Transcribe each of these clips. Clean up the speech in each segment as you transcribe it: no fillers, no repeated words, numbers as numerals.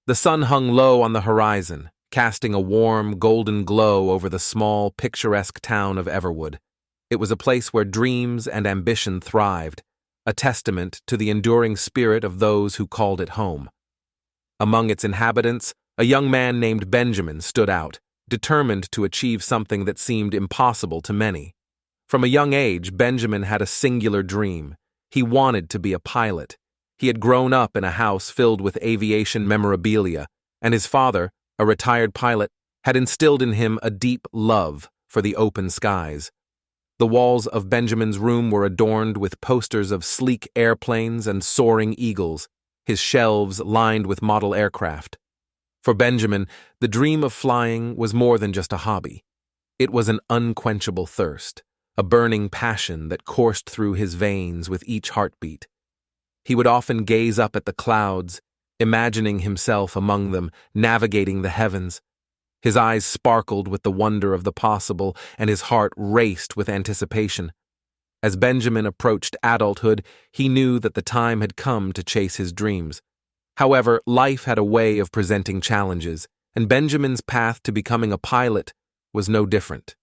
The sun hung low on the horizon, casting a warm, golden glow over the small, picturesque town of Everwood. It was a place where dreams and ambition thrived, a testament to the enduring spirit of those who called it home. Among its inhabitants, a young man named Benjamin stood out, determined to achieve something that seemed impossible to many. From a young age, Benjamin had a singular dream. He wanted to be a pilot. He had grown up in a house filled with aviation memorabilia, and his father, a retired pilot, had instilled in him a deep love for the open skies. The walls of Benjamin's room were adorned with posters of sleek airplanes and soaring eagles, his shelves lined with model aircraft. For Benjamin, the dream of flying was more than just a hobby. It was an unquenchable thirst, a burning passion that coursed through his veins with each heartbeat. He would often gaze up at the clouds, imagining himself among them, navigating the heavens. His eyes sparkled with the wonder of the possible, and his heart raced with anticipation. As Benjamin approached adulthood, he knew that the time had come to chase his dreams. However, life had a way of presenting challenges, and Benjamin's path to becoming a pilot was no different.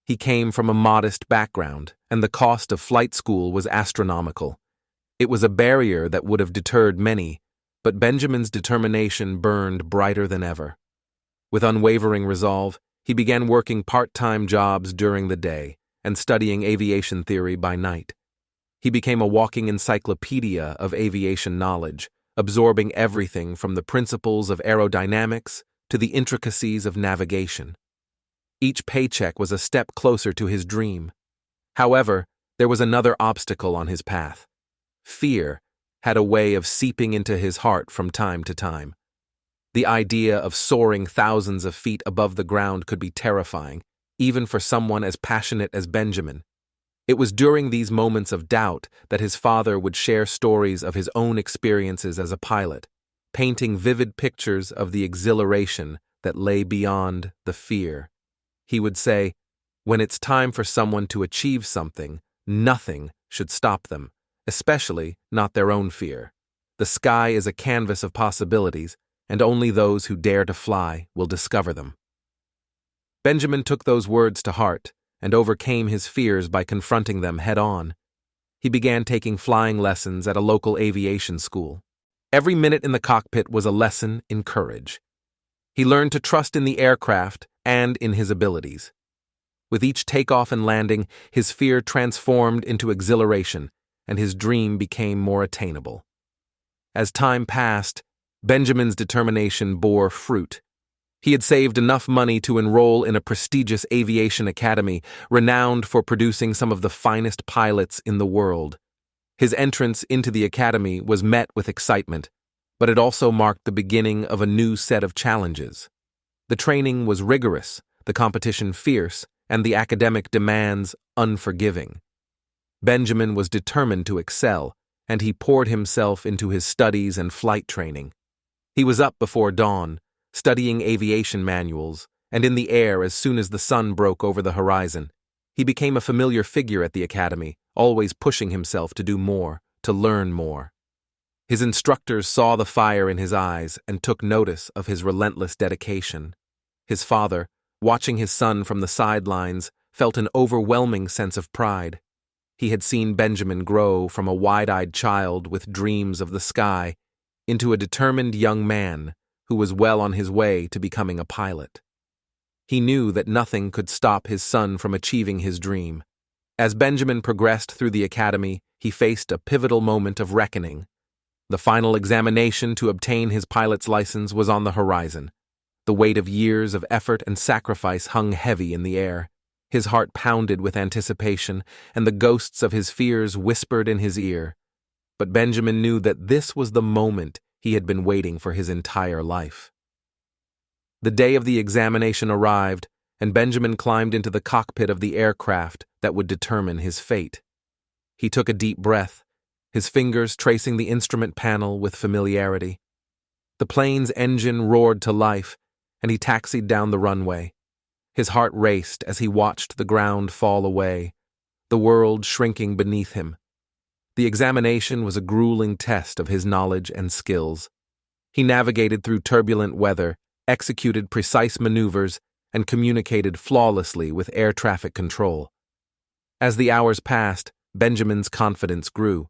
He came from a modest background, and the cost of flight school was astronomical. It was a barrier that would have deterred many, but Benjamin's determination burned brighter than ever. With unwavering resolve, he began working part-time jobs during the day and studying aviation theory by night. He became a walking encyclopedia of aviation knowledge, absorbing everything from the principles of aerodynamics to the intricacies of navigation. Each paycheck was a step closer to his dream. However, there was another obstacle on his path. Fear had a way of seeping into his heart from time to time. The idea of soaring thousands of feet above the ground could be terrifying, even for someone as passionate as Benjamin. It was during these moments of doubt that his father would share stories of his own experiences as a pilot, painting vivid pictures of the exhilaration that lay beyond the fear. He would say, "When it's time for someone to achieve something, nothing should stop them, especially not their own fear. The sky is a canvas of possibilities, and only those who dare to fly will discover them." Benjamin took those words to heart and overcame his fears by confronting them head-on. He began taking flying lessons at a local aviation school. Every minute in the cockpit was a lesson in courage. He learned to trust in the aircraft and in his abilities. With each takeoff and landing, his fear transformed into exhilaration, and his dream became more attainable. As time passed, Benjamin's determination bore fruit. He had saved enough money to enroll in a prestigious aviation academy, renowned for producing some of the finest pilots in the world. His entrance into the academy was met with excitement, but it also marked the beginning of a new set of challenges. The training was rigorous, the competition fierce, and the academic demands unforgiving. Benjamin was determined to excel, and he poured himself into his studies and flight training. He was up before dawn, studying aviation manuals, and in the air as soon as the sun broke over the horizon. He became a familiar figure at the academy, always pushing himself to do more, to learn more. His instructors saw the fire in his eyes and took notice of his relentless dedication. His father, watching his son from the sidelines, felt an overwhelming sense of pride. He had seen Benjamin grow from a wide-eyed child with dreams of the sky into a determined young man who was well on his way to becoming a pilot. He knew that nothing could stop his son from achieving his dream. As Benjamin progressed through the academy, he faced a pivotal moment of reckoning. The final examination to obtain his pilot's license was on the horizon. The weight of years of effort and sacrifice hung heavy in the air. His heart pounded with anticipation, and the ghosts of his fears whispered in his ear. But Benjamin knew that this was the moment he had been waiting for his entire life. The day of the examination arrived, and Benjamin climbed into the cockpit of the aircraft that would determine his fate. He took a deep breath, his fingers tracing the instrument panel with familiarity. The plane's engine roared to life, and he taxied down the runway. His heart raced as he watched the ground fall away, the world shrinking beneath him. The examination was a grueling test of his knowledge and skills. He navigated through turbulent weather, executed precise maneuvers, and communicated flawlessly with air traffic control. As the hours passed, Benjamin's confidence grew.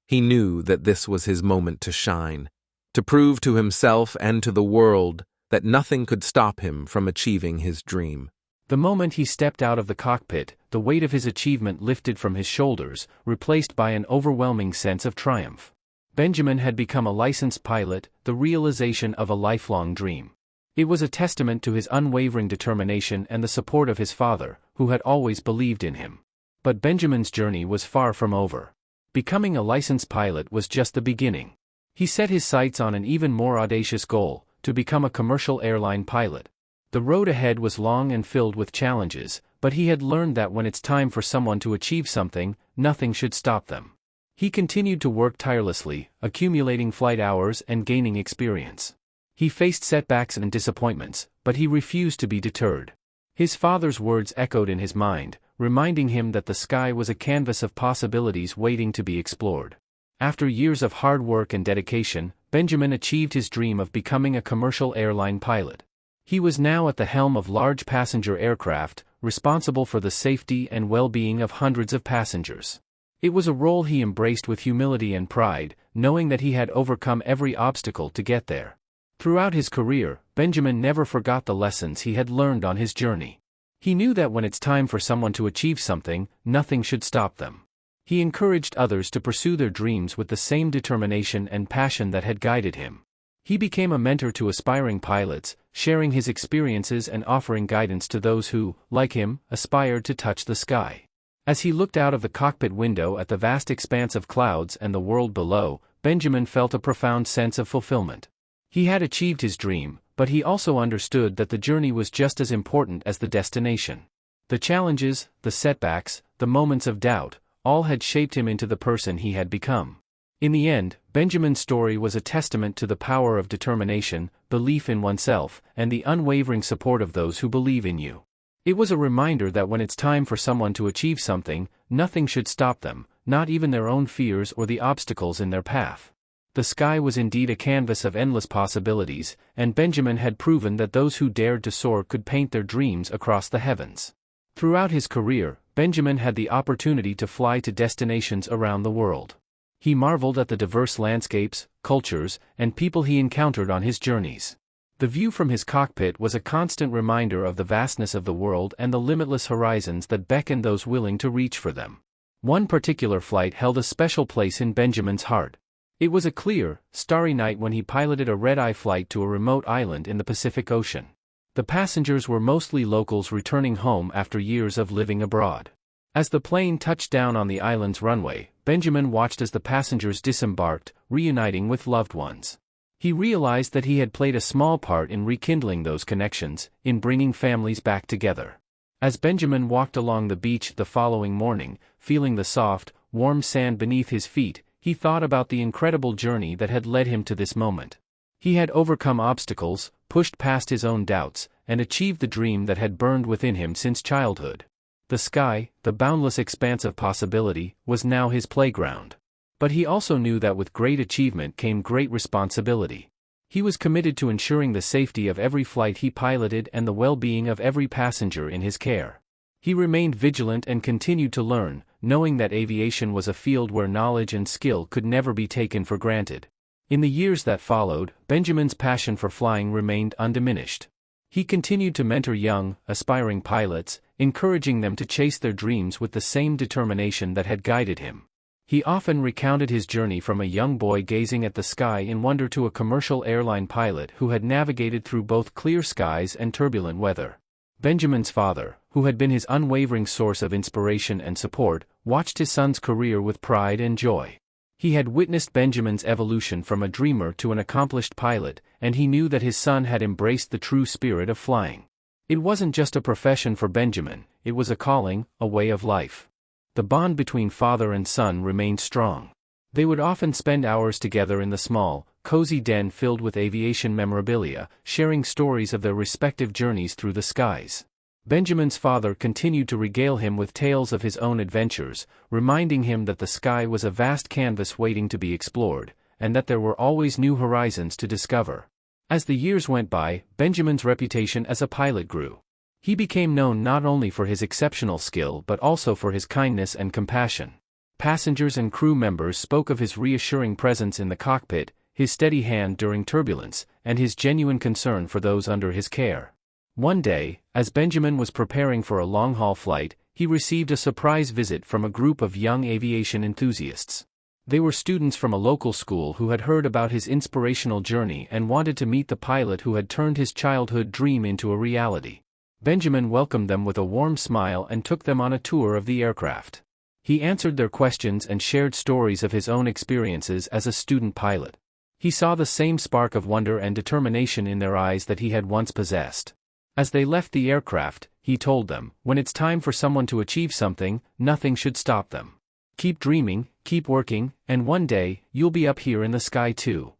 He knew that this was his moment to shine, to prove to himself and to the world that nothing could stop him from achieving his dream. The moment he stepped out of the cockpit, the weight of his achievement lifted from his shoulders, replaced by an overwhelming sense of triumph. Benjamin had become a licensed pilot, the realization of a lifelong dream. It was a testament to his unwavering determination and the support of his father, who had always believed in him. But Benjamin's journey was far from over. Becoming a licensed pilot was just the beginning. He set his sights on an even more audacious goal, to become a commercial airline pilot. The road ahead was long and filled with challenges, but he had learned that when it's time for someone to achieve something, nothing should stop them. He continued to work tirelessly, accumulating flight hours and gaining experience. He faced setbacks and disappointments, but he refused to be deterred. His father's words echoed in his mind, reminding him that the sky was a canvas of possibilities waiting to be explored. After years of hard work and dedication, Benjamin achieved his dream of becoming a commercial airline pilot. He was now at the helm of large passenger aircraft, responsible for the safety and well-being of hundreds of passengers. It was a role he embraced with humility and pride, knowing that he had overcome every obstacle to get there. Throughout his career, Benjamin never forgot the lessons he had learned on his journey. He knew that when it's time for someone to achieve something, nothing should stop them. He encouraged others to pursue their dreams with the same determination and passion that had guided him. He became a mentor to aspiring pilots, sharing his experiences and offering guidance to those who, like him, aspired to touch the sky. As he looked out of the cockpit window at the vast expanse of clouds and the world below, Benjamin felt a profound sense of fulfillment. He had achieved his dream, but he also understood that the journey was just as important as the destination. The challenges, the setbacks, the moments of doubt, all had shaped him into the person he had become. In the end, Benjamin's story was a testament to the power of determination, belief in oneself, and the unwavering support of those who believe in you. It was a reminder that when it's time for someone to achieve something, nothing should stop them, not even their own fears or the obstacles in their path. The sky was indeed a canvas of endless possibilities, and Benjamin had proven that those who dared to soar could paint their dreams across the heavens. Throughout his career, Benjamin had the opportunity to fly to destinations around the world. He marveled at the diverse landscapes, cultures, and people he encountered on his journeys. The view from his cockpit was a constant reminder of the vastness of the world and the limitless horizons that beckoned those willing to reach for them. One particular flight held a special place in Benjamin's heart. It was a clear, starry night when he piloted a red-eye flight to a remote island in the Pacific Ocean. The passengers were mostly locals returning home after years of living abroad. As the plane touched down on the island's runway, Benjamin watched as the passengers disembarked, reuniting with loved ones. He realized that he had played a small part in rekindling those connections, in bringing families back together. As Benjamin walked along the beach the following morning, feeling the soft, warm sand beneath his feet, he thought about the incredible journey that had led him to this moment. He had overcome obstacles, pushed past his own doubts, and achieved the dream that had burned within him since childhood. The sky, the boundless expanse of possibility, was now his playground. But he also knew that with great achievement came great responsibility. He was committed to ensuring the safety of every flight he piloted and the well-being of every passenger in his care. He remained vigilant and continued to learn, knowing that aviation was a field where knowledge and skill could never be taken for granted. In the years that followed, Benjamin's passion for flying remained undiminished. He continued to mentor young, aspiring pilots, encouraging them to chase their dreams with the same determination that had guided him. He often recounted his journey from a young boy gazing at the sky in wonder to a commercial airline pilot who had navigated through both clear skies and turbulent weather. Benjamin's father, who had been his unwavering source of inspiration and support, watched his son's career with pride and joy. He had witnessed Benjamin's evolution from a dreamer to an accomplished pilot, and he knew that his son had embraced the true spirit of flying. It wasn't just a profession for Benjamin, it was a calling, a way of life. The bond between father and son remained strong. They would often spend hours together in the small, cozy den filled with aviation memorabilia, sharing stories of their respective journeys through the skies. Benjamin's father continued to regale him with tales of his own adventures, reminding him that the sky was a vast canvas waiting to be explored, and that there were always new horizons to discover. As the years went by, Benjamin's reputation as a pilot grew. He became known not only for his exceptional skill but also for his kindness and compassion. Passengers and crew members spoke of his reassuring presence in the cockpit, his steady hand during turbulence, and his genuine concern for those under his care. One day, as Benjamin was preparing for a long-haul flight, he received a surprise visit from a group of young aviation enthusiasts. They were students from a local school who had heard about his inspirational journey and wanted to meet the pilot who had turned his childhood dream into a reality. Benjamin welcomed them with a warm smile and took them on a tour of the aircraft. He answered their questions and shared stories of his own experiences as a student pilot. He saw the same spark of wonder and determination in their eyes that he had once possessed. As they left the aircraft, he told them, "When it's time for someone to achieve something, nothing should stop them. Keep dreaming, keep working, and one day, you'll be up here in the sky too."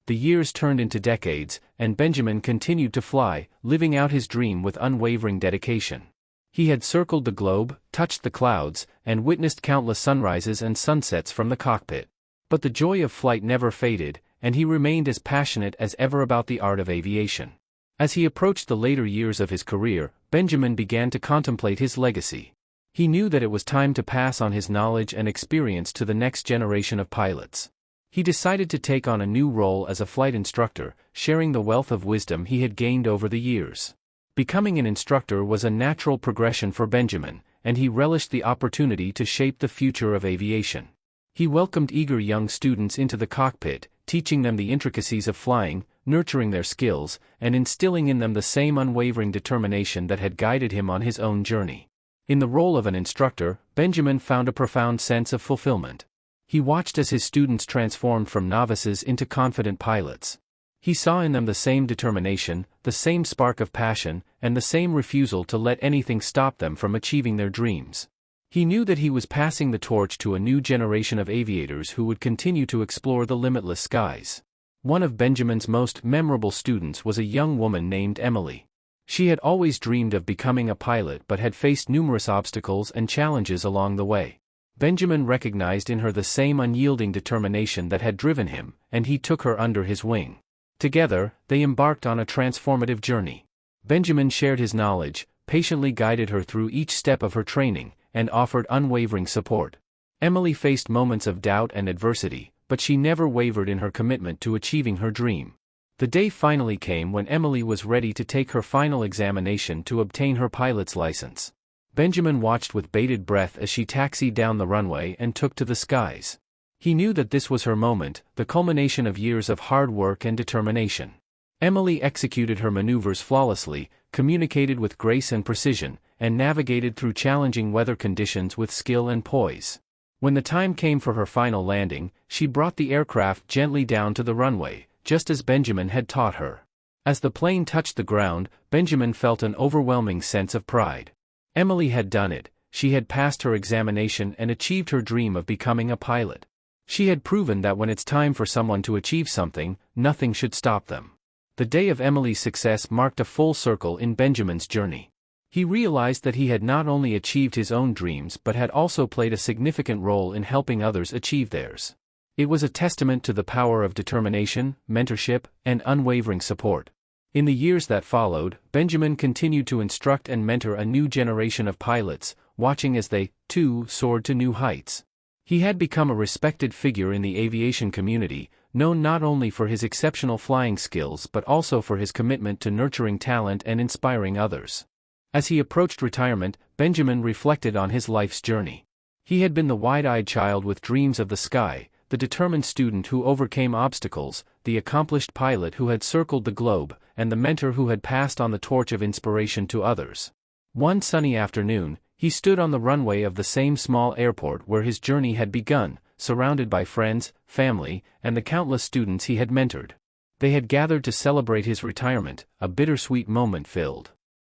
The years turned into decades, and Benjamin continued to fly, living out his dream with unwavering dedication. He had circled the globe, touched the clouds, and witnessed countless sunrises and sunsets from the cockpit. But the joy of flight never faded, and he remained as passionate as ever about the art of aviation. As he approached the later years of his career, Benjamin began to contemplate his legacy. He knew that it was time to pass on his knowledge and experience to the next generation of pilots. He decided to take on a new role as a flight instructor, sharing the wealth of wisdom he had gained over the years. Becoming an instructor was a natural progression for Benjamin, and he relished the opportunity to shape the future of aviation. He welcomed eager young students into the cockpit, teaching them the intricacies of flying, nurturing their skills, and instilling in them the same unwavering determination that had guided him on his own journey. In the role of an instructor, Benjamin found a profound sense of fulfillment. He watched as his students transformed from novices into confident pilots. He saw in them the same determination, the same spark of passion, and the same refusal to let anything stop them from achieving their dreams. He knew that he was passing the torch to a new generation of aviators who would continue to explore the limitless skies. One of Benjamin's most memorable students was a young woman named Emily. She had always dreamed of becoming a pilot but had faced numerous obstacles and challenges along the way. Benjamin recognized in her the same unyielding determination that had driven him, and he took her under his wing. Together, they embarked on a transformative journey. Benjamin shared his knowledge, patiently guided her through each step of her training, and offered unwavering support. Emily faced moments of doubt and adversity, but she never wavered in her commitment to achieving her dream. The day finally came when Emily was ready to take her final examination to obtain her pilot's license. Benjamin watched with bated breath as she taxied down the runway and took to the skies. He knew that this was her moment, the culmination of years of hard work and determination. Emily executed her maneuvers flawlessly, communicated with grace and precision, and navigated through challenging weather conditions with skill and poise. When the time came for her final landing, she brought the aircraft gently down to the runway, just as Benjamin had taught her. As the plane touched the ground, Benjamin felt an overwhelming sense of pride. Emily had done it. She had passed her examination and achieved her dream of becoming a pilot. She had proven that when it's time for someone to achieve something, nothing should stop them. The day of Emily's success marked a full circle in Benjamin's journey. He realized that he had not only achieved his own dreams but had also played a significant role in helping others achieve theirs. It was a testament to the power of determination, mentorship, and unwavering support. In the years that followed, Benjamin continued to instruct and mentor a new generation of pilots, watching as they, too, soared to new heights. He had become a respected figure in the aviation community, known not only for his exceptional flying skills but also for his commitment to nurturing talent and inspiring others. As he approached retirement, Benjamin reflected on his life's journey. He had been the wide-eyed child with dreams of the sky, the determined student who overcame obstacles, the accomplished pilot who had circled the globe, and the mentor who had passed on the torch of inspiration to others. One sunny afternoon, he stood on the runway of the same small airport where his journey had begun, surrounded by friends, family, and the countless students he had mentored. They had gathered to celebrate his retirement, a bittersweet moment filled